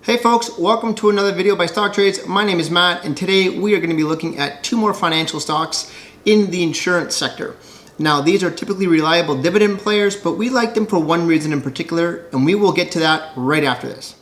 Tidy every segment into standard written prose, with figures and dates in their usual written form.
Hey folks, welcome to another video by Stock Trades. My name is Matt, and today we are going to be looking at two more financial stocks in the insurance sector. Now, these are typically reliable dividend players, but we like them for one reason in particular, and we will get to that right after this.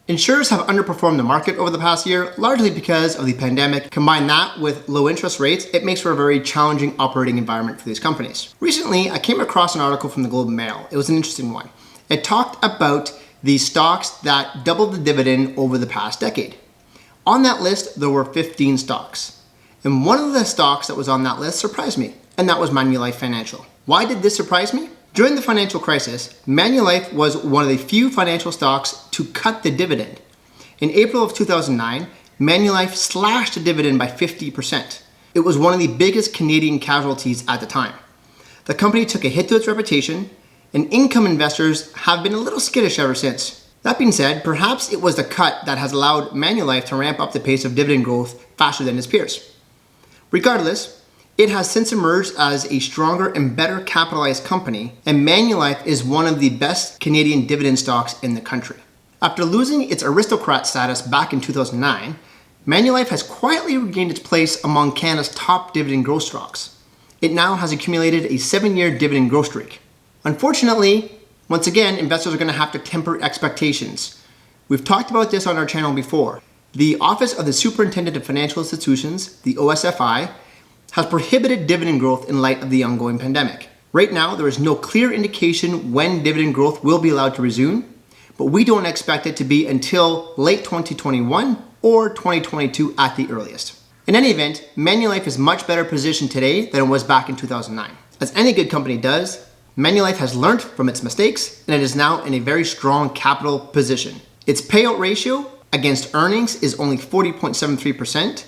Insurers have underperformed the market over the past year, largely because of the pandemic. Combine that with low interest rates, it makes for a very challenging operating environment for these companies. Recently, I came across an article from the Globe and Mail. It was an interesting one. It talked about the stocks that doubled the dividend over the past decade. On that list, there were 15 stocks. And one of the stocks that was on that list surprised me, and that was Manulife Financial. Why did this surprise me? During the financial crisis, Manulife was one of the few financial stocks to cut the dividend. In April of 2009, Manulife slashed the dividend by 50%. It was one of the biggest Canadian casualties at the time. The company took a hit to its reputation, and income investors have been a little skittish ever since. That being said, perhaps it was the cut that has allowed Manulife to ramp up the pace of dividend growth faster than its peers. Regardless, it has since emerged as a stronger and better capitalized company, and Manulife is one of the best Canadian dividend stocks in the country. After losing its aristocrat status back in 2009, Manulife has quietly regained its place among Canada's top dividend growth stocks. It now has accumulated a 7-year dividend growth streak. Unfortunately, once again, investors are going to have to temper expectations. We've talked about this on our channel before. The Office of the Superintendent of Financial Institutions, the OSFI, has prohibited dividend growth in light of the ongoing pandemic. Right now, there is no clear indication when dividend growth will be allowed to resume, but we don't expect it to be until late 2021 or 2022 at the earliest. In any event, Manulife is much better positioned today than it was back in 2009. As any good company does, Manulife has learned from its mistakes, and it is now in a very strong capital position. Its payout ratio against earnings is only 40.73%,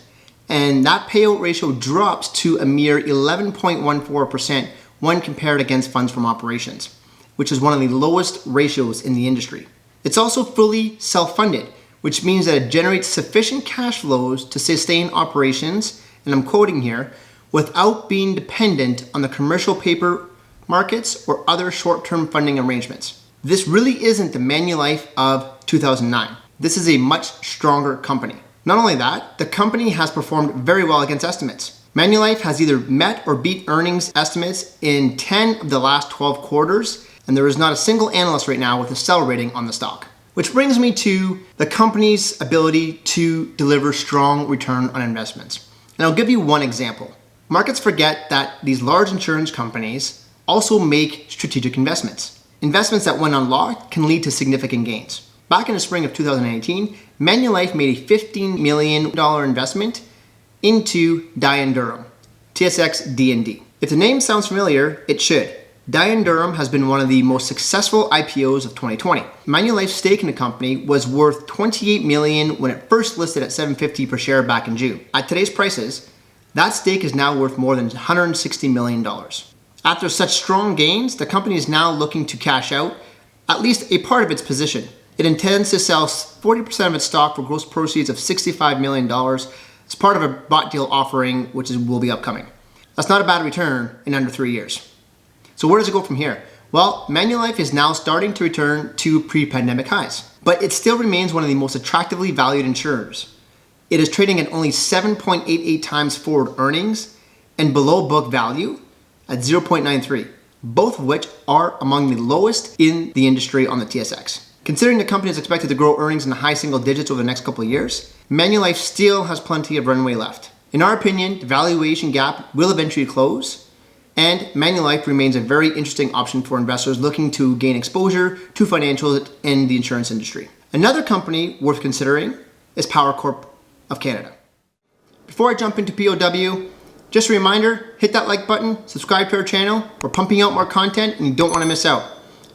and that payout ratio drops to a mere 11.14% when compared against funds from operations, which is one of the lowest ratios in the industry. It's also fully self-funded, which means that it generates sufficient cash flows to sustain operations, and I'm quoting here, without being dependent on the commercial paper markets or other short-term funding arrangements. This really isn't the Manulife of 2009. This is a much stronger company. Not only that, the company has performed very well against estimates. Manulife has either met or beat earnings estimates in 10 of the last 12 quarters, and there is not a single analyst right now with a sell rating on the stock. Which brings me to the company's ability to deliver strong return on investments. And I'll give you one example. Markets forget that these large insurance companies also make strategic investments. Investments that, when unlocked, can lead to significant gains. Back in the spring of 2018, Manulife made a $15 million investment into Dividend, TSX D&D. If the name sounds familiar, it should. Dividend has been one of the most successful IPOs of 2020. Manulife's stake in the company was worth $28 million when it first listed at $7.50 per share back in June. At today's prices, that stake is now worth more than $160 million. After such strong gains, the company is now looking to cash out at least a part of its position. It intends to sell 40% of its stock for gross proceeds of $65 million as part of a bought deal offering, which will be upcoming. That's not a bad return in under 3 years. So where does it go from here? Well, Manulife is now starting to return to pre-pandemic highs, but it still remains one of the most attractively valued insurers. It is trading at only 7.88 times forward earnings and below book value at 0.93, both of which are among the lowest in the industry on the TSX. Considering the company is expected to grow earnings in the high single digits over the next couple of years, Manulife still has plenty of runway left. In our opinion, the valuation gap will eventually close, and Manulife remains a very interesting option for investors looking to gain exposure to financials in the insurance industry. Another company worth considering is Power Corp of Canada. Before I jump into POW, just a reminder, hit that like button, subscribe to our channel. We're pumping out more content and you don't want to miss out.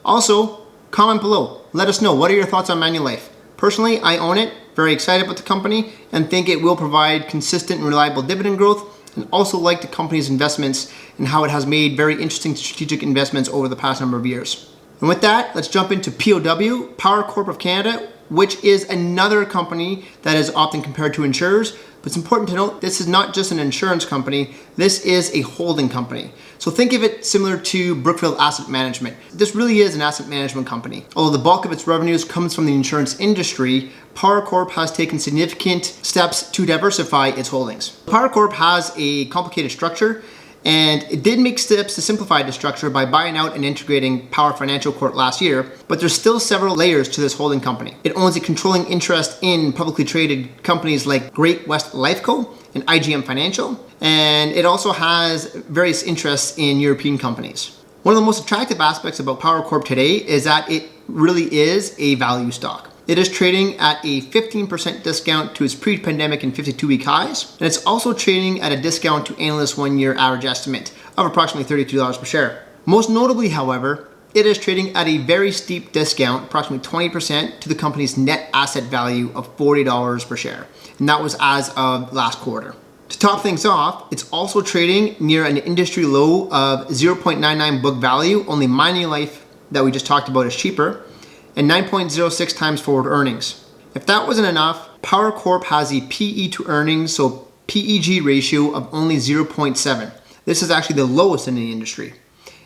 Also, comment below. Let us know, what are your thoughts on Manulife? Personally, I own it, very excited about the company, and think it will provide consistent and reliable dividend growth, and also like the company's investments and how it has made very interesting strategic investments over the past number of years. And with that, let's jump into POW, Power Corp of Canada, which is another company that is often compared to insurers, But it's important to note this is not just an insurance company, this is a holding company. So think of it similar to Brookfield Asset Management. This really is an asset management company. Although the bulk of its revenues comes from the insurance industry, Power Corp has taken significant steps to diversify its holdings. Power Corp has a complicated structure, and it did make steps to simplify the structure by buying out and integrating Power Financial Corp last year, but there's still several layers to this holding company. It owns a controlling interest in publicly traded companies like Great-West Lifeco and IGM Financial, and it also has various interests in European companies. One of the most attractive aspects about Power Corp today is that it really is a value stock. It is trading at a 15% discount to its pre-pandemic and 52-week highs, and it's also trading at a discount to analysts' one-year average estimate of approximately $32 per share. Most notably, however, it is trading at a very steep discount, approximately 20%, to the company's net asset value of $40 per share, and that was as of last quarter. To top things off, it's also trading near an industry low of 0.99 book value. Only Manulife that we just talked about is cheaper, and 9.06 times forward earnings. If that wasn't enough, Power Corp has a PE to earnings, so PEG ratio of only 0.7. This is actually the lowest in the industry.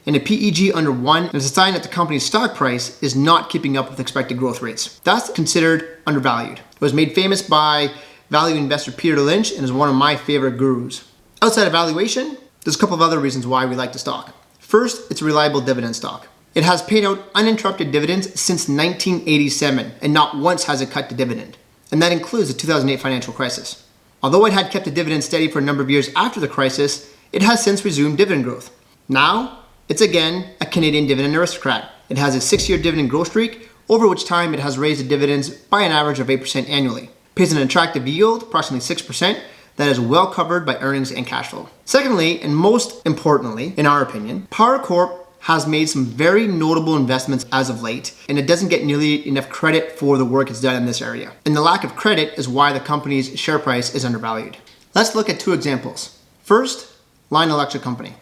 And a PEG under 1 is a sign that the company's stock price is not keeping up with expected growth rates. That's considered undervalued. It was made famous by value investor Peter Lynch and is one of my favorite gurus. Outside of valuation, there's a couple of other reasons why we like the stock. First, it's a reliable dividend stock. It has paid out uninterrupted dividends since 1987, and not once has it cut the dividend. And that includes the 2008 financial crisis. Although it had kept the dividend steady for a number of years after the crisis, it has since resumed dividend growth. Now, it's again a Canadian dividend aristocrat. It has a 6-year dividend growth streak, over which time it has raised the dividends by an average of 8% annually. Pays an attractive yield, approximately 6%, that is well covered by earnings and cash flow. Secondly, and most importantly, in our opinion, Power Corp has made some very notable investments as of late, and it doesn't get nearly enough credit for the work it's done in this area. And the lack of credit is why the company's share price is undervalued. Let's look at two examples. First, Lion Electric Company.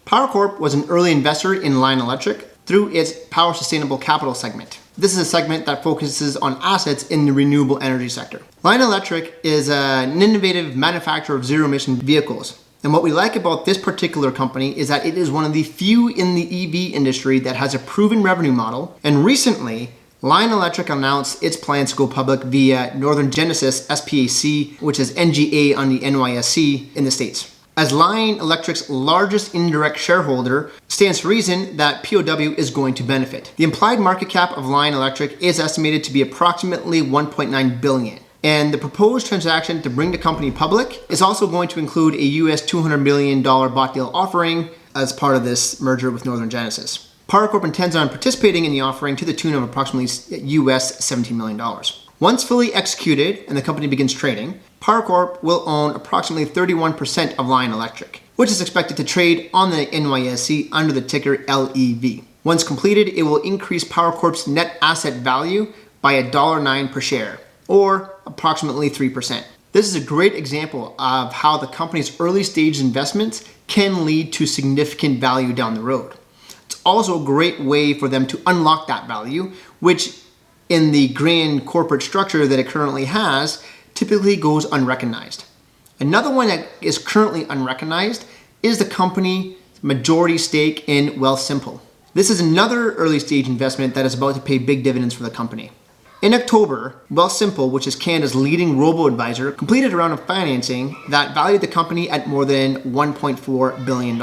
Power Corp was an early investor in Lion Electric through its Power Sustainable Capital segment. This is a segment that focuses on assets in the renewable energy sector. Lion Electric is an innovative manufacturer of zero-emission vehicles. And what we like about this particular company is that it is one of the few in the EV industry that has a proven revenue model. And recently, Lion Electric announced its plans to go public via Northern Genesis SPAC, which is NGA on the NYSE in the States. As Lion Electric's largest indirect shareholder, stands to reason that POW is going to benefit. The implied market cap of Lion Electric is estimated to be approximately $1.9 billion. And the proposed transaction to bring the company public is also going to include a US $200 million bought deal offering as part of this merger with Northern Genesis. Power Corp intends on participating in the offering to the tune of approximately US $17 million. Once fully executed and the company begins trading, Power Corp will own approximately 31% of Lion Electric, which is expected to trade on the NYSE under the ticker LEV. Once completed, it will increase Power Corp's net asset value by $1.09 per share, or approximately 3%. This is a great example of how the company's early stage investments can lead to significant value down the road. It's also a great way for them to unlock that value, which in the grand corporate structure that it currently has, typically goes unrecognized. Another one that is currently unrecognized is the company majority stake in Wealthsimple. This is another early stage investment that is about to pay big dividends for the company. In October, Wealthsimple, which is Canada's leading robo-advisor, completed a round of financing that valued the company at more than $1.4 billion.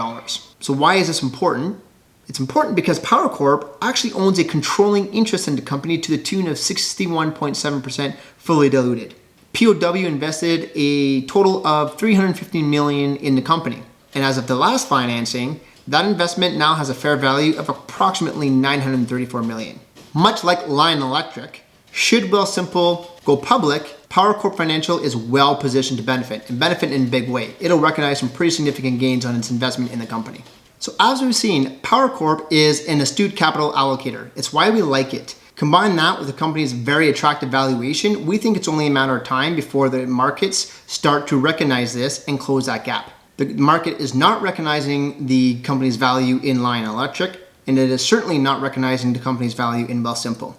So why is this important? It's important because Power Corp actually owns a controlling interest in the company to the tune of 61.7% fully diluted. POW invested a total of $315 million in the company. And as of the last financing, that investment now has a fair value of approximately $934 million. Much like Lion Electric, should Wealthsimple go public, Power Corp Financial is well positioned to benefit, and benefit in a big way. It'll recognize some pretty significant gains on its investment in the company. So as we've seen, Power Corp is an astute capital allocator. It's why we like it. Combine that with the company's very attractive valuation, we think it's only a matter of time before the markets start to recognize this and close that gap. The market is not recognizing the company's value in Lion Electric, and it is certainly not recognizing the company's value in Wealthsimple.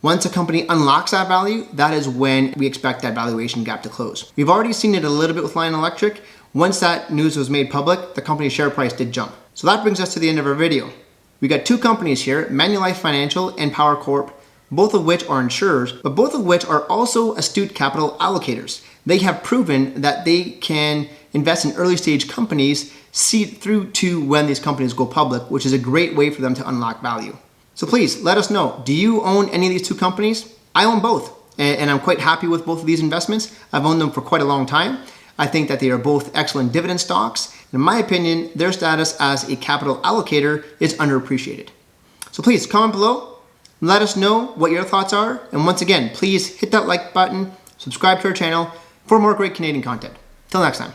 Once a company unlocks that value, that is when we expect that valuation gap to close. We've already seen it a little bit with Lion Electric. Once that news was made public, the company's share price did jump. So that brings us to the end of our video. We got two companies here, Manulife Financial and Power Corp, both of which are insurers, but both of which are also astute capital allocators. They have proven that they can invest in early stage companies, see through to when these companies go public, which is a great way for them to unlock value. So please let us know, do you own any of these two companies? I own both, and I'm quite happy with both of these investments. I've owned them for quite a long time. I think that they are both excellent dividend stocks. In my opinion, their status as a capital allocator is underappreciated. So please comment below, let us know what your thoughts are. And once again, please hit that like button, subscribe to our channel for more great Canadian content. Till next time.